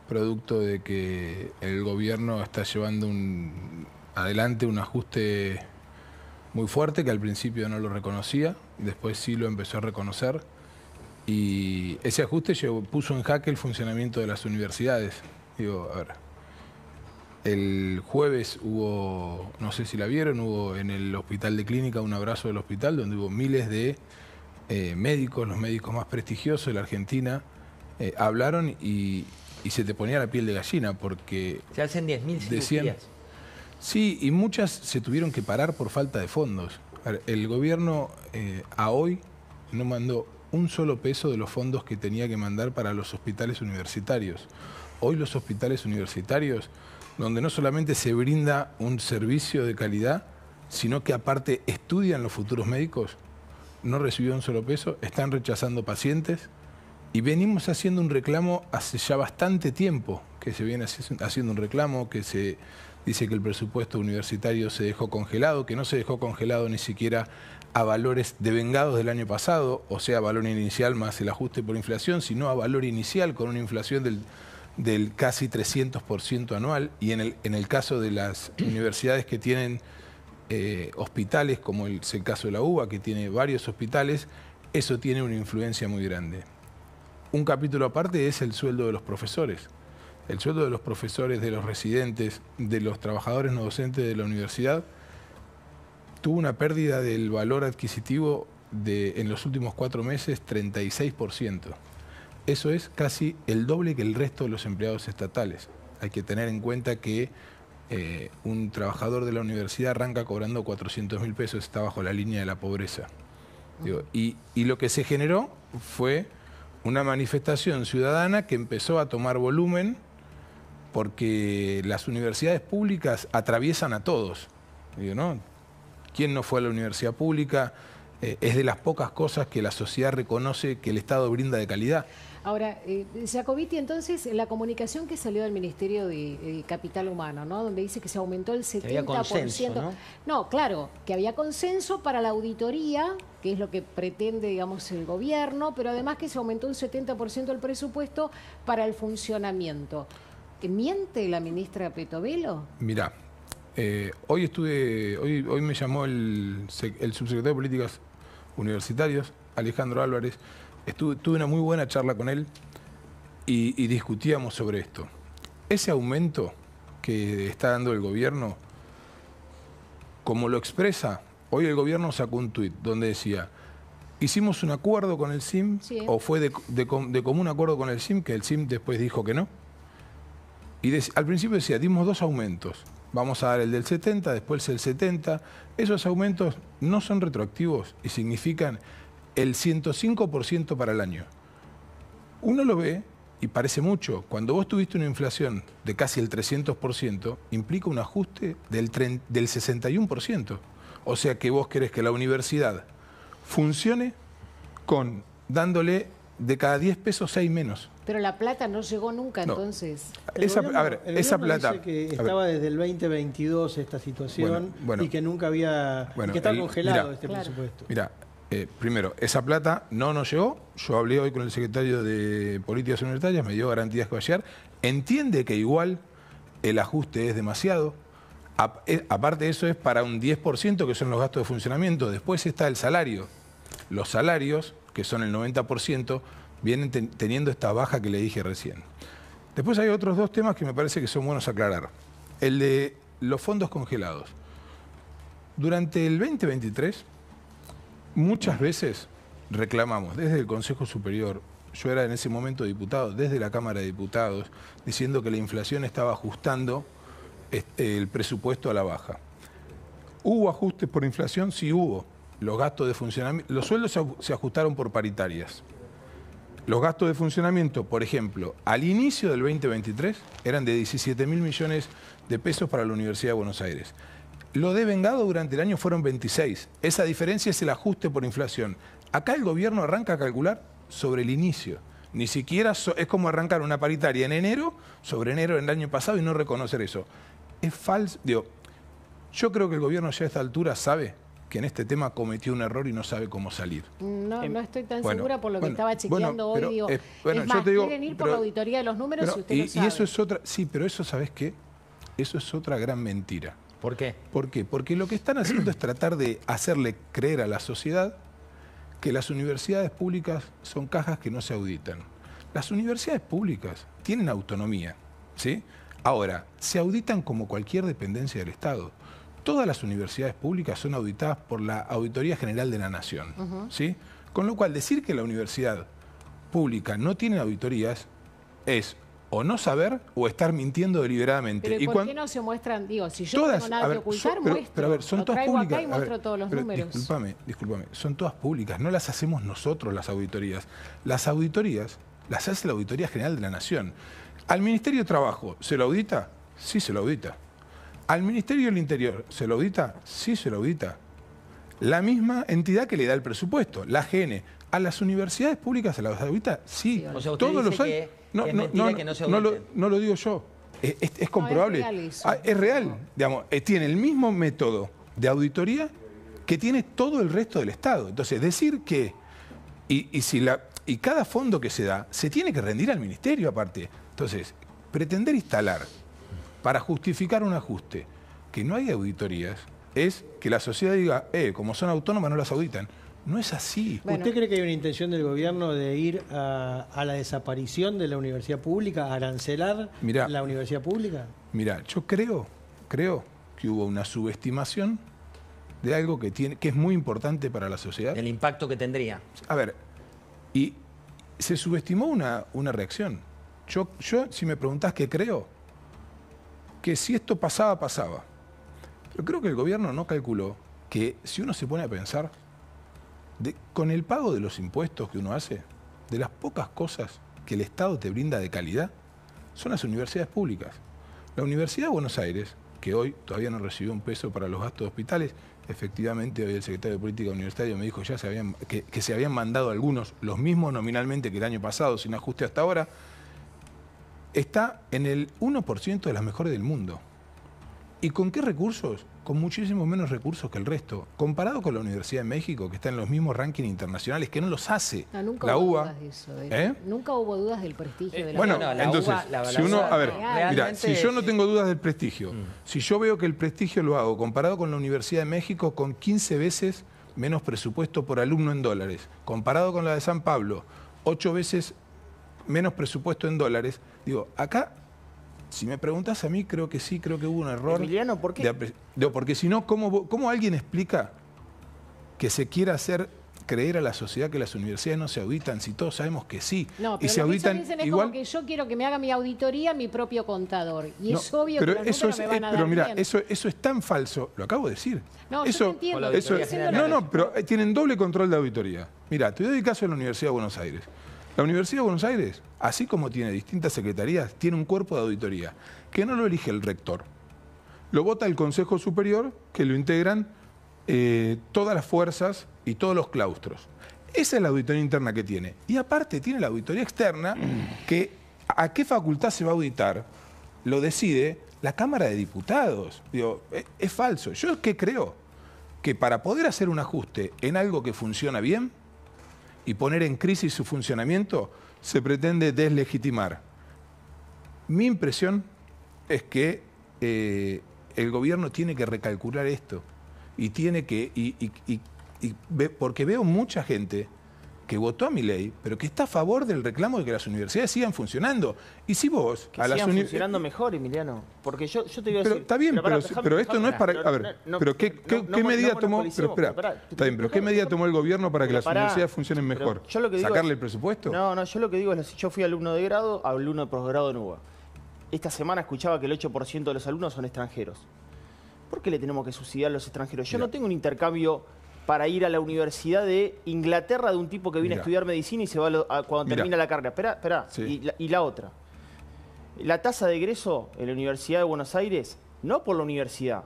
producto de que el gobierno está llevando adelante un ajuste muy fuerte, que al principio no lo reconocía, después sí lo empezó a reconocer, y ese ajuste puso en jaque el funcionamiento de las universidades. Digo, a ver, el jueves hubo, no sé si la vieron, hubo en el hospital de Clínica un abrazo del hospital donde hubo miles de médicos, los médicos más prestigiosos de la Argentina, hablaron y se te ponía la piel de gallina porque... Se hacen 10.000 cirugías. Sí, y muchas se tuvieron que parar por falta de fondos. El gobierno a hoy no mandó un solo peso de los fondos que tenía que mandar para los hospitales universitarios. Hoy los hospitales universitarios, donde no solamente se brinda un servicio de calidad, sino que aparte estudian los futuros médicos, no recibieron un solo peso, están rechazando pacientes y venimos haciendo un reclamo hace ya bastante tiempo, que se viene haciendo un reclamo, que se dice que el presupuesto universitario se dejó congelado, que no se dejó congelado ni siquiera a valores devengados del año pasado, o sea, valor inicial más el ajuste por inflación, sino a valor inicial con una inflación del casi 300% anual, y en el caso de las universidades que tienen hospitales, como es el caso de la UBA, que tiene varios hospitales, eso tiene una influencia muy grande. Un capítulo aparte es el sueldo de los profesores. El sueldo de los profesores, de los residentes, de los trabajadores no docentes de la universidad, tuvo una pérdida del valor adquisitivo en los últimos 4 meses, 36%. Eso es casi el doble que el resto de los empleados estatales. Hay que tener en cuenta que un trabajador de la universidad arranca cobrando 400.000 pesos, está bajo la línea de la pobreza. Digo, y lo que se generó fue una manifestación ciudadana que empezó a tomar volumen porque las universidades públicas atraviesan a todos. Digo, ¿no? ¿Quién no fue a la universidad pública? Es de las pocas cosas que la sociedad reconoce que el Estado brinda de calidad. Ahora, Jacobiti, entonces, la comunicación que salió del Ministerio de Capital Humano, ¿no? Donde dice que se aumentó el 70%. Había consenso, ¿no? No, claro, que había consenso para la auditoría, que es lo que pretende, digamos, el gobierno, pero además que se aumentó un 70% el presupuesto para el funcionamiento. ¿Miente la ministra Petovelo? Mirá, hoy me llamó el subsecretario de Políticas Universitarias, Alejandro Álvarez. Tuve una muy buena charla con él y discutíamos sobre esto. Ese aumento que está dando el gobierno, como lo expresa, hoy el gobierno sacó un tuit donde decía: hicimos un acuerdo con el CIM, sí, o fue de común acuerdo con el CIM, que el CIM después dijo que no. Y al principio decía, dimos 2 aumentos. Vamos a dar el del 70, después el 70. Esos aumentos no son retroactivos y significan el 105% para el año. Uno lo ve y parece mucho. Cuando vos tuviste una inflación de casi el 300%, implica un ajuste del 61%. O sea que vos querés que la universidad funcione dándole de cada 10 pesos 6 menos. Pero la plata no llegó nunca, entonces. Esa plata... Dice que estaba desde el 2022 esta situación, y que nunca había... que está congelado este presupuesto. Mira, primero, esa plata no nos llegó. Yo hablé hoy con el secretario de Políticas Universitarias, me dio garantías que va a llegar. Entiende que igual el ajuste es demasiado. Aparte de eso es para un 10% que son los gastos de funcionamiento. Después está el salario. Los salarios, que son el 90%, vienen teniendo esta baja que le dije recién. Después hay otros 2 temas que me parece que son buenos aclarar. El de los fondos congelados. Durante el 2023, muchas veces reclamamos desde el Consejo Superior, yo era en ese momento diputado, desde la Cámara de Diputados, diciendo que la inflación estaba ajustando el presupuesto a la baja. ¿Hubo ajustes por inflación? Sí hubo. Los gastos de funcionamiento, los sueldos se ajustaron por paritarias. Los gastos de funcionamiento, por ejemplo, al inicio del 2023 eran de 17.000 millones de pesos para la Universidad de Buenos Aires. Lo devengado durante el año fueron 26. Esa diferencia es el ajuste por inflación. Acá el gobierno arranca a calcular sobre el inicio. Ni siquiera es como arrancar una paritaria en enero, sobre enero del año pasado, y no reconocer eso. Es falso. Yo creo que el gobierno ya a esta altura sabe que en este tema cometió un error y no sabe cómo salir. No estoy tan segura por lo que estaba chequeando hoy. Digo, es más, yo te digo, quieren ir por la auditoría de los números y usted lo sabe. Y eso es otra... Sí, pero eso, ¿sabes qué? Eso es otra gran mentira. ¿Por qué? ¿Por qué? Porque lo que están haciendo es tratar de hacerle creer a la sociedad que las universidades públicas son cajas que no se auditan. Las universidades públicas tienen autonomía, ¿sí? Ahora, se auditan como cualquier dependencia del Estado. Todas las universidades públicas son auditadas por la Auditoría General de la Nación, ¿sí? Con lo cual, decir que la universidad pública no tiene auditorías es o no saber o estar mintiendo deliberadamente. Pero ¿y por qué no se muestran? Digo, si yo no tengo nada que ocultar, muestro. Pero a ver, son todas públicas. Acá y muestro todos los números. Discúlpame, son todas públicas, no las hacemos nosotros las auditorías. Las auditorías las hace la Auditoría General de la Nación. ¿Al Ministerio de Trabajo se lo audita? Sí se lo audita. ¿Al Ministerio del Interior se lo audita? Sí se lo audita. La misma entidad que le da el presupuesto, la AGN. ¿A las universidades públicas se las audita? Sí. O sea, usted todos los años. No lo digo yo. Es comprobable. Es real. Digamos, tiene el mismo método de auditoría que tiene todo el resto del Estado. Entonces, decir que... Y cada fondo que se da, se tiene que rendir al Ministerio aparte. Entonces, pretender instalar para justificar un ajuste que no hay auditorías es que la sociedad diga, como son autónomas no las auditan. No es así. Bueno. ¿Usted cree que hay una intención del gobierno de ir a la desaparición de la universidad pública, a arancelar la universidad pública? Mira, yo creo que hubo una subestimación de algo que es muy importante para la sociedad. El impacto que tendría. A ver, y se subestimó una reacción. Yo, si me preguntás qué creo, que si esto pasaba, pasaba. Pero creo que el gobierno no calculó que si uno se pone a pensar, con el pago de los impuestos que uno hace, de las pocas cosas que el Estado te brinda de calidad, son las universidades públicas. La Universidad de Buenos Aires, que hoy todavía no recibió un peso para los gastos de hospitales, efectivamente hoy el secretario de Política Universitaria me dijo ya que se habían mandado algunos, los mismos nominalmente que el año pasado, sin ajuste hasta ahora, está en el 1% de las mejores del mundo. ¿Y con qué recursos? Con muchísimo menos recursos que el resto. Comparado con la Universidad de México, que está en los mismos rankings internacionales, que no los hace la UBA. Nunca hubo dudas del prestigio de la UBA. Bueno, entonces, si uno, a ver, mira, si yo no tengo dudas del prestigio, si yo veo que el prestigio lo hago comparado con la Universidad de México con 15 veces menos presupuesto por alumno en dólares, comparado con la de San Pablo, 8 veces menos presupuesto en dólares, digo, acá... Si me preguntas a mí, creo que sí, creo que hubo un error. Emiliano, ¿por qué? Porque si no, ¿cómo alguien explica que se quiera hacer creer a la sociedad que las universidades no se auditan si todos sabemos que sí? No, pero y se auditan dicen es igual. Como que yo quiero que me haga mi auditoría mi propio contador. Y es obvio que los números me van a dar pero mira, bien. eso es tan falso, lo acabo de decir. No, yo entiendo. Pero tienen doble control de auditoría. Mira, te doy el caso de la Universidad de Buenos Aires. La Universidad de Buenos Aires, así como tiene distintas secretarías, tiene un cuerpo de auditoría que no lo elige el rector. Lo vota el Consejo Superior, que lo integran todas las fuerzas y todos los claustros. Esa es la auditoría interna que tiene. Y aparte tiene la auditoría externa, que a qué facultad se va a auditar lo decide la Cámara de Diputados. Digo, es falso. ¿Yo es que creo? Que para poder hacer un ajuste en algo que funciona bien, y poner en crisis su funcionamiento, se pretende deslegitimar. Mi impresión es que el gobierno tiene que recalcular esto y tiene que porque veo mucha gente que votó a Milei, pero que está a favor del reclamo de que las universidades sigan funcionando. Y si vos... Que sigan funcionando mejor, Emiliano. Porque yo te digo... Pero está bien, pero esto no es para... A ver, pero ¿qué medida tomó... Pero espera, está bien, pero ¿qué medida tomó el gobierno para que las universidades funcionen mejor? ¿Sacarle el presupuesto? No, yo lo que digo es, yo fui alumno de grado, alumno de posgrado en UBA. Esta semana escuchaba que el 8% de los alumnos son extranjeros. ¿Por qué le tenemos que subsidiar a los extranjeros? Yo no tengo un intercambio para ir a la Universidad de Inglaterra de un tipo que viene a estudiar medicina y se va cuando termina la carrera. Espera. Sí. Y la otra. La tasa de egreso en la Universidad de Buenos Aires, no por la universidad,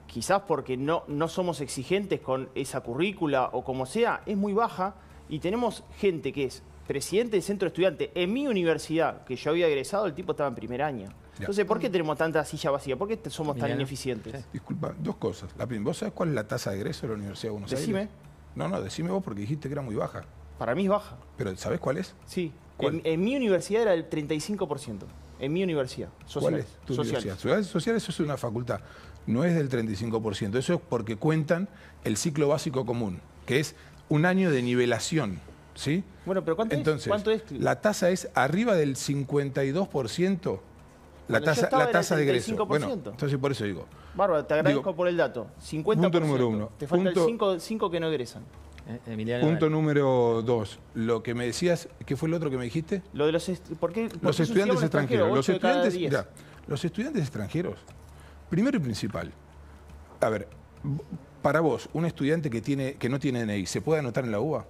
quizás porque no somos exigentes con esa currícula o como sea, es muy baja y tenemos gente que es presidente del centro de estudiantes. En mi universidad, que yo había egresado, el tipo estaba en primer año. Entonces, ¿por qué tenemos tanta silla vacía? ¿Por qué somos tan ineficientes? Sí. Disculpa, dos cosas. ¿Vos sabés cuál es la tasa de egreso de la Universidad de Buenos Aires? No, decime vos porque dijiste que era muy baja. Para mí es baja. ¿Pero sabés cuál es? Sí. En mi universidad era el 35%. En mi universidad. ¿Cuál es tu universidad? Sociales eso es una facultad. No es del 35%. Eso es porque cuentan el ciclo básico común, que es un año de nivelación. ¿Sí? Bueno, pero ¿cuánto es? La tasa es arriba del 52%. La tasa de egreso. Bueno, entonces por eso digo. Bárbara, te agradezco por el dato. 50%. Punto número 1. Te faltan 5 que no egresan. Punto número 2. Lo que me decías, ¿qué fue el otro que me dijiste? Lo de los estudiantes extranjeros. Los estudiantes extranjeros, primero y principal. A ver, para vos, un estudiante que no tiene DNI, ¿se puede anotar en la UBA?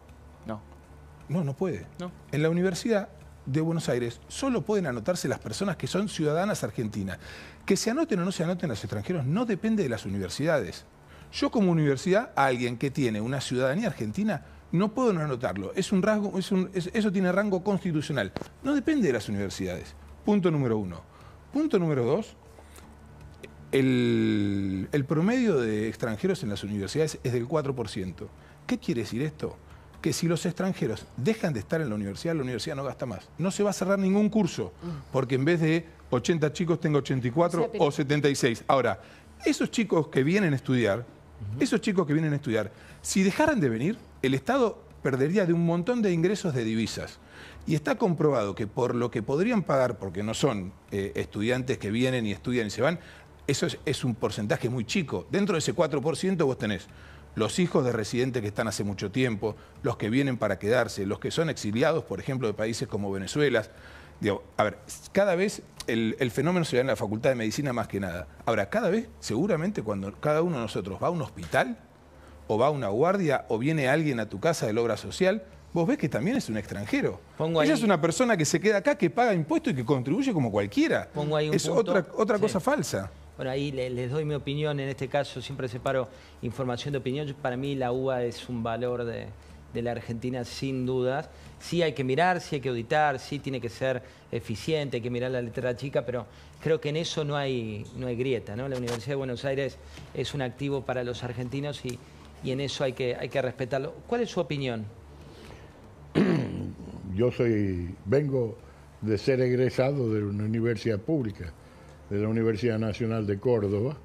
No puede. No. En la Universidad de Buenos Aires solo pueden anotarse las personas que son ciudadanas argentinas. Que se anoten o no se anoten los extranjeros no depende de las universidades. Yo como universidad, a alguien que tiene una ciudadanía argentina, no puedo no anotarlo. Es un rasgo, eso tiene rango constitucional. No depende de las universidades. Punto número 1. Punto número 2. El promedio de extranjeros en las universidades es del 4%. ¿Qué quiere decir esto? Que si los extranjeros dejan de estar en la universidad no gasta más. No se va a cerrar ningún curso, porque en vez de 80 chicos tengo 84 o 76. Ahora, esos chicos que vienen a estudiar, si dejaran de venir, el Estado perdería de un montón de ingresos de divisas. Y está comprobado que por lo que podrían pagar, porque no son estudiantes que vienen y estudian y se van, eso es un porcentaje muy chico. Dentro de ese 4% vos tenés los hijos de residentes que están hace mucho tiempo, los que vienen para quedarse, los que son exiliados, por ejemplo, de países como Venezuela. Digo, a ver, cada vez el fenómeno se da en la Facultad de Medicina más que nada. Ahora, cada vez, seguramente, cuando cada uno de nosotros va a un hospital, o va a una guardia, o viene alguien a tu casa de la obra social, vos ves que también es un extranjero. Ella es una persona que se queda acá, que paga impuestos y que contribuye como cualquiera. Es otra cosa falsa. Bueno, ahí les doy mi opinión. En este caso siempre separo información de opinión. Para mí la UBA es un valor de la Argentina sin dudas. Sí hay que mirar, sí hay que auditar, sí tiene que ser eficiente, hay que mirar la letra chica, pero creo que en eso no hay grieta, ¿no? La Universidad de Buenos Aires es un activo para los argentinos y en eso hay que respetarlo. ¿Cuál es su opinión? Yo vengo de ser egresado de una universidad pública, de la Universidad Nacional de Córdoba.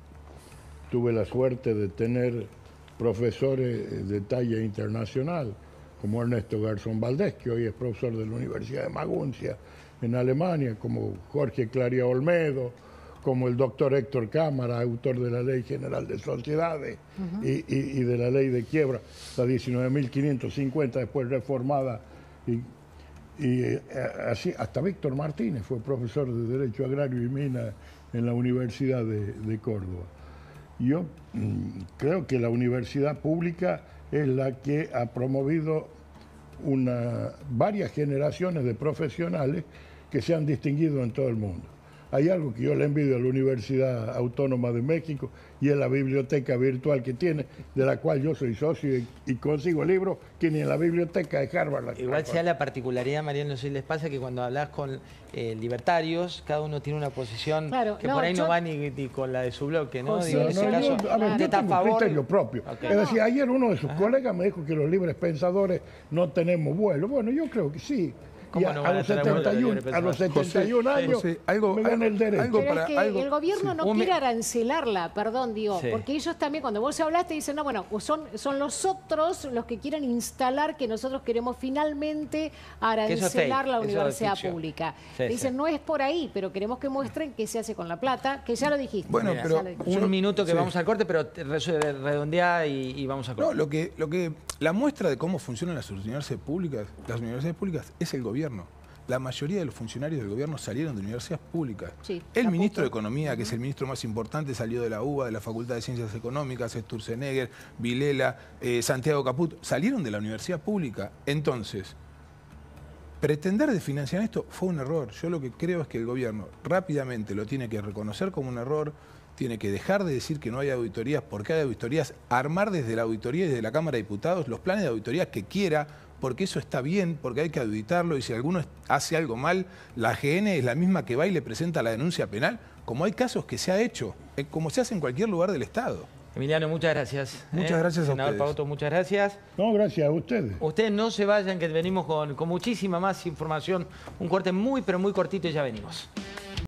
Tuve la suerte de tener profesores de talla internacional, como Ernesto Garzón Valdés, que hoy es profesor de la Universidad de Maguncia en Alemania, como Jorge Claria Olmedo, como el doctor Héctor Cámara, autor de la Ley General de Sociedades y de la Ley de Quiebra, la 19.550, después reformada, y así hasta Víctor Martínez fue profesor de Derecho Agrario y Mina en la Universidad de Córdoba. Yo creo que la universidad pública es la que ha promovido varias generaciones de profesionales que se han distinguido en todo el mundo. Hay algo que yo le envidio a la Universidad Autónoma de México y es la biblioteca virtual que tiene, de la cual yo soy socio y consigo libros que ni en la biblioteca de Harvard. Igual sea la particularidad, Mariano, no sé si les pasa que cuando hablas con libertarios, cada uno tiene una posición que por ahí no va ni con la de su bloque, ¿no? Digo, en ese caso, yo tengo un criterio propio. Es decir, ayer uno de sus colegas me dijo que los libres pensadores no tenemos vuelo. Bueno, yo creo que sí. Y a los 71 años me dan el derecho. Pero es que el gobierno no quiere arancelarla, porque ellos también, cuando vos hablaste, dicen, no, bueno, son los otros los que quieren instalar que nosotros queremos finalmente arancelar la universidad pública. Dicen, no es por ahí, pero queremos que muestren qué se hace con la plata, que ya lo dijiste. Bueno, pero un minuto que vamos al corte, pero redondea y vamos al corte. No, la muestra de cómo funcionan las universidades públicas es el gobierno. La mayoría de los funcionarios del gobierno salieron de universidades públicas. Sí, el ministro de Economía, que es el ministro más importante, salió de la UBA, de la Facultad de Ciencias Económicas, Sturzenegger, Vilela, Santiago Caput, salieron de la universidad pública. Entonces, pretender desfinanciar esto fue un error. Yo lo que creo es que el gobierno rápidamente lo tiene que reconocer como un error, tiene que dejar de decir que no hay auditorías, porque hay auditorías, armar desde la auditoría y desde la Cámara de Diputados los planes de auditoría que quiera, porque eso está bien, porque hay que auditarlo, y si alguno hace algo mal, la AGN es la misma que va y le presenta la denuncia penal, como hay casos que se ha hecho, como se hace en cualquier lugar del Estado. Emiliano, muchas gracias. Muchas gracias a Senador ustedes. Pavoto, muchas gracias. No, gracias a ustedes. Ustedes no se vayan, que venimos con muchísima más información. Un corte muy, pero muy cortito y ya venimos.